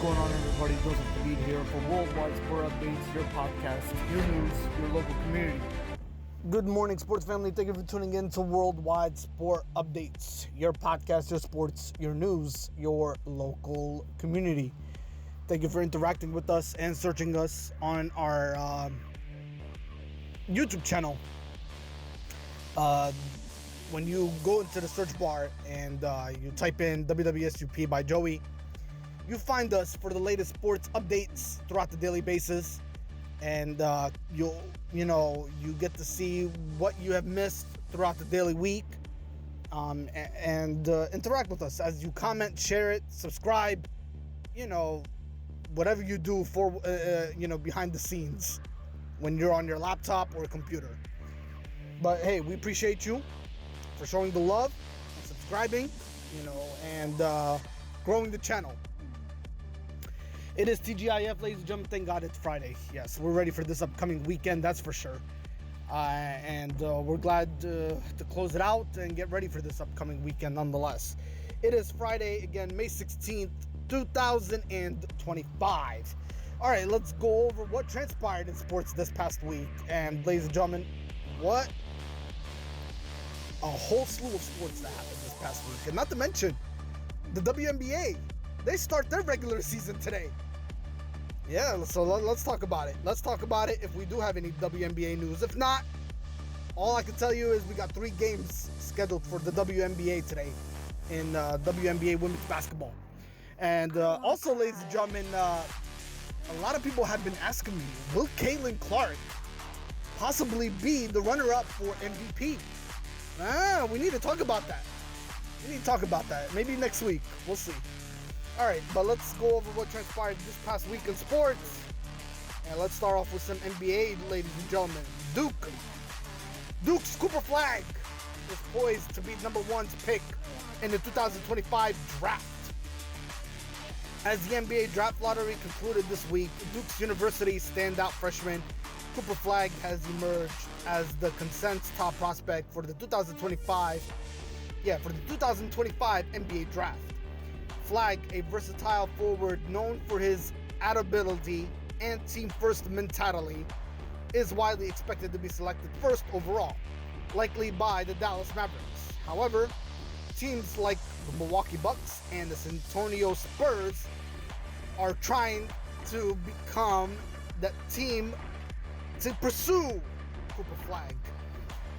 going on, everybody? Joseph Hadid here for Worldwide Sport Updates, your podcast, your news, your local community. Good morning, sports family. Thank you for tuning in to Worldwide Sport Updates, your podcast, your sports, your news, your local community. Thank you for interacting with us and searching us on our YouTube channel. When you go into the search bar and you type in W W SUP by Joey, you find us for the latest sports updates throughout the daily basis, and you get to see what you have missed throughout the daily week, and interact with us as you comment, share it, subscribe, whatever you do for behind the scenes when you're on your laptop or computer. But hey, we appreciate you for showing the love, and subscribing, and growing the channel. It is TGIF, ladies and gentlemen. Thank God it's Friday. Yes, we're ready for this upcoming weekend, that's for sure. And we're glad to close it out and get ready for this upcoming weekend nonetheless. It is Friday, again, May 16th, 2025. All right, let's go over what transpired in sports this past week. And ladies and gentlemen, what a whole slew of sports that happened this past week. And not to mention, the WNBA, they start their regular season today. Yeah, so let's talk about it. Let's talk about it if we do have any WNBA news. If not, all I can tell you is we got 3 games scheduled for the WNBA today in WNBA women's basketball. And also, ladies and gentlemen, a lot of people have been asking me, will Caitlin Clark possibly be the runner-up for MVP? We need to talk about that. Maybe next week. We'll see. All right, but let's go over what transpired this past week in sports. And let's start off with some NBA, ladies and gentlemen. Duke's Cooper Flagg is poised to be number 1's pick in the 2025 draft. As the NBA draft lottery concluded this week, Duke's University standout freshman Cooper Flagg has emerged as the consensus top prospect for the 2025 NBA draft. Flagg, a versatile forward known for his adaptability and team-first mentality, is widely expected to be selected first overall, likely by the Dallas Mavericks. However, teams like the Milwaukee Bucks and the San Antonio Spurs are trying to become that team to pursue Cooper Flagg,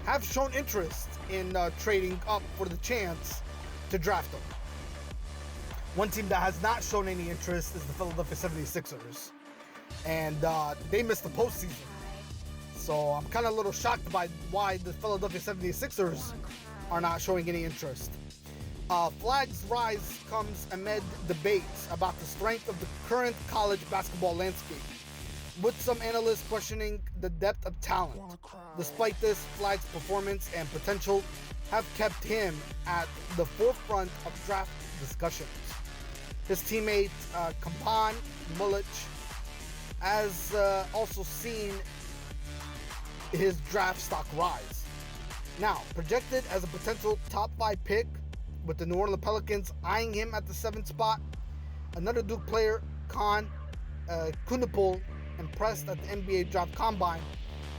have shown interest in trading up for the chance to draft him. One team that has not shown any interest is the Philadelphia 76ers, and they missed the postseason. So I'm kind of a little shocked by why the Philadelphia 76ers are not showing any interest. Flagg's rise comes amid debates about the strength of the current college basketball landscape, with some analysts questioning the depth of talent. Despite this, Flagg's performance and potential have kept him at the forefront of draft discussions. His teammate Khaman Maluach has also seen his draft stock rise. Now, projected as a potential top 5 pick, with the New Orleans Pelicans eyeing him at the 7th spot, another Duke player, Kon Knueppel, impressed at the NBA draft combine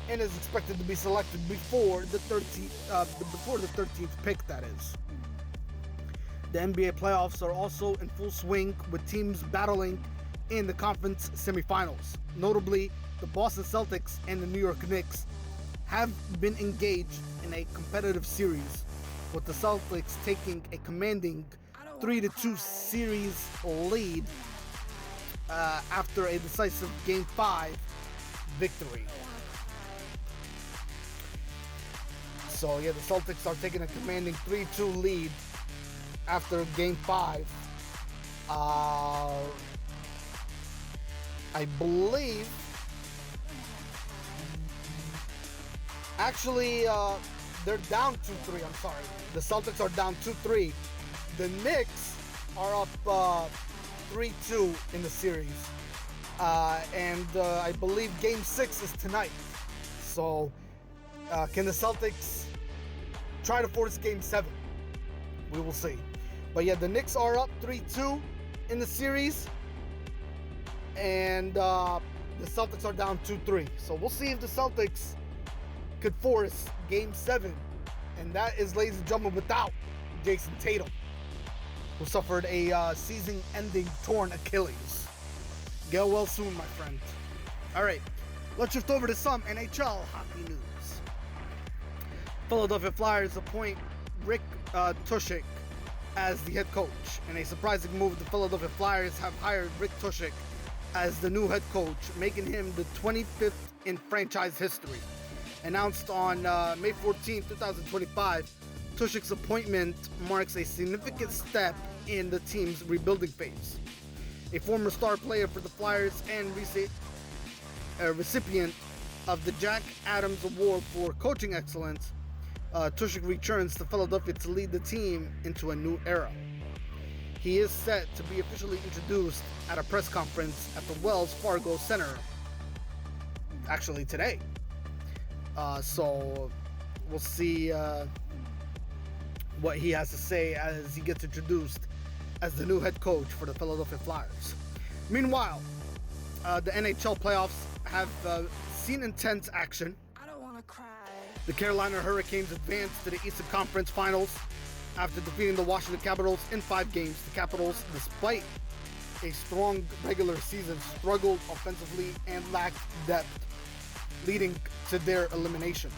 and is expected to be selected before the 13th pick, that is. The NBA playoffs are also in full swing, with teams battling in the conference semifinals. Notably, the Boston Celtics and the New York Knicks have been engaged in a competitive series, with the Celtics taking a commanding 3-2 series lead after a decisive Game 5 victory. So yeah, the Celtics are taking a commanding 3-2 lead after Game 5. I believe, actually, they're down 2-3. I'm sorry. The Celtics are down 2-3. The Knicks are up 3-2 in the series. And I believe Game 6 is tonight. So, can the Celtics try to force Game 7? We will see. But yeah, the Knicks are up 3-2 in the series. and the Celtics are down 2-3. So we'll see if the Celtics could force Game 7. And that is, ladies and gentlemen, without Jason Tatum, who suffered a season-ending torn Achilles. Get well soon, my friend. All right, let's shift over to some NHL hockey news. Philadelphia Flyers appoint Rick Tushik as the head coach. In a surprising move, the Philadelphia Flyers have hired Rick Tushik as the new head coach, making him the 25th in franchise history. Announced on May 14, 2025, Tushik's appointment marks a significant step in the team's rebuilding phase. A former star player for the Flyers and recipient of the Jack Adams Award for Coaching Excellence, Tushik returns to Philadelphia to lead the team into a new era. He is set to be officially introduced at a press conference at the Wells Fargo Center, actually today. So we'll see what he has to say as he gets introduced as the new head coach for the Philadelphia Flyers. Meanwhile, the NHL playoffs have seen intense action. The Carolina Hurricanes advanced to the Eastern Conference Finals after defeating the Washington Capitals in 5 games. The Capitals, despite a strong regular season, struggled offensively and lacked depth, leading to their elimination.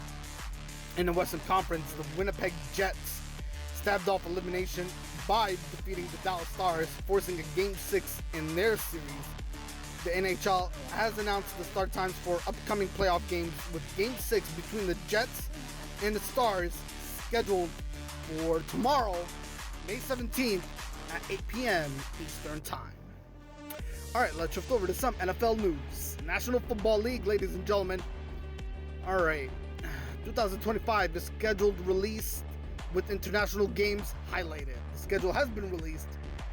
In the Western Conference, the Winnipeg Jets stabbed off elimination by defeating the Dallas Stars, forcing a Game 6 in their series. The NHL has announced the start times for upcoming playoff games, with Game 6 between the Jets and the Stars scheduled for tomorrow, May 17th at 8 p.m. Eastern Time. Alright, let's shift over to some NFL news. National Football League, ladies and gentlemen. Alright, 2025 is scheduled release with international games highlighted. The schedule has been released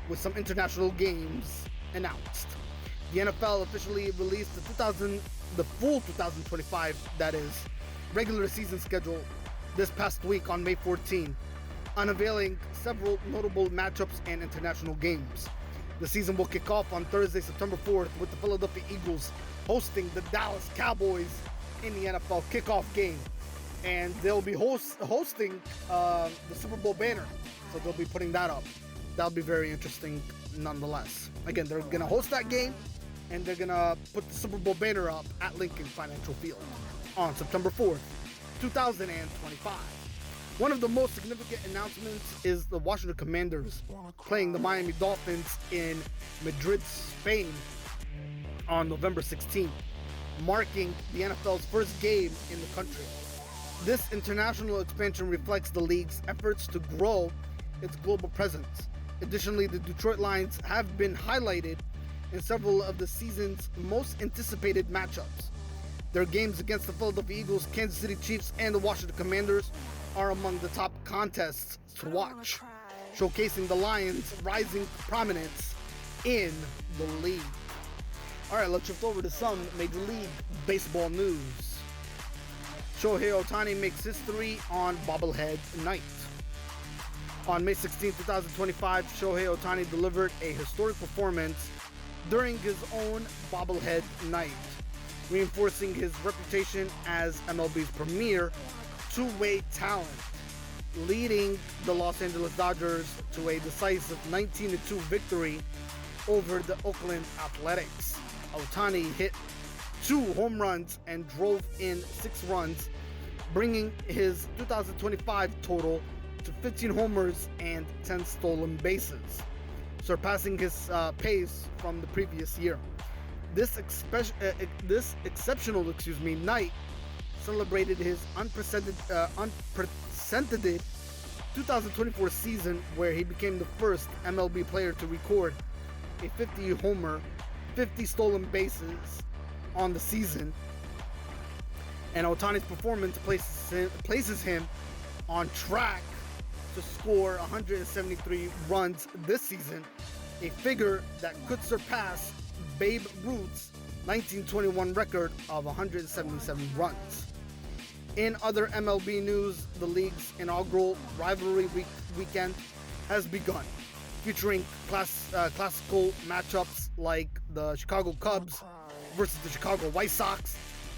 with some international games announced. The NFL officially released the full 2025, that is, regular season schedule this past week on May 14, unveiling several notable matchups and international games. The season will kick off on Thursday, September 4th, with the Philadelphia Eagles hosting the Dallas Cowboys in the NFL kickoff game. And they'll be hosting the Super Bowl banner, so they'll be putting that up. That'll be very interesting nonetheless. Again, they're going to host that game, and they're going to put the Super Bowl banner up at Lincoln Financial Field on September 4th, 2025. One of the most significant announcements is the Washington Commanders playing the Miami Dolphins in Madrid, Spain on November 16th, marking the NFL's first game in the country. This international expansion reflects the league's efforts to grow its global presence. Additionally, the Detroit Lions have been highlighted in several of the season's most anticipated matchups. Their games against the Philadelphia Eagles, Kansas City Chiefs, and the Washington Commanders are among the top contests to watch, showcasing the Lions' rising prominence in the league. Alright, let's shift over to some Major League Baseball news. Shohei Ohtani makes history on bobblehead night. On May 16, 2025, Shohei Ohtani delivered a historic performance during his own bobblehead night, reinforcing his reputation as MLB's premier two-way talent, leading the Los Angeles Dodgers to a decisive 19-2 victory over the Oakland Athletics. Ohtani hit 2 home runs and drove in 6 runs, bringing his 2025 total to 15 homers and 10 stolen bases, surpassing his pace from the previous year. This exceptional night celebrated his unprecedented 2024 season, where he became the first MLB player to record a 50 homer, 50 stolen bases on the season. And Ohtani's performance places him on track to score 173 runs this season, a figure that could surpass Babe Ruth's 1921 record of 177 runs. In other MLB news, the league's inaugural rivalry weekend has begun, featuring classical matchups like the Chicago Cubs versus the Chicago White Sox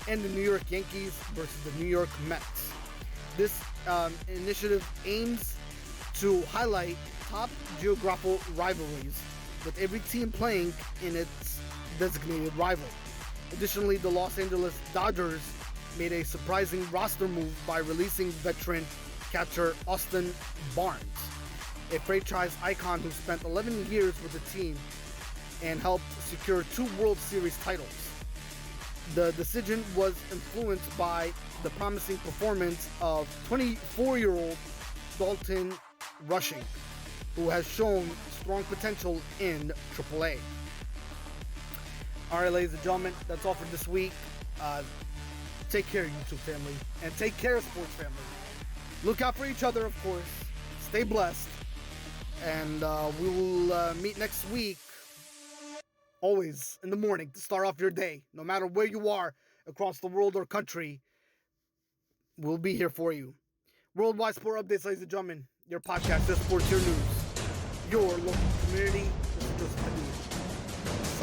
and the New York Yankees versus the New York Mets. This initiative aims to highlight top geographical rivalries, with every team playing in its designated rival. Additionally, the Los Angeles Dodgers made a surprising roster move by releasing veteran catcher Austin Barnes, a franchise icon who spent 11 years with the team and helped secure 2 World Series titles. The decision was influenced by the promising performance of 24-year-old Dalton Rushing, who has shown strong potential in AAA. Alright, ladies and gentlemen, that's all for this week. Take care, YouTube family, and take care, sports family. Look out for each other, of course. Stay blessed. And we will meet next week, always in the morning, to start off your day. No matter where you are across the world or country, we'll be here for you. Worldwide Sport Updates, ladies and gentlemen. Your podcast, your sports, your news, your local community. This is Joseph Hadid.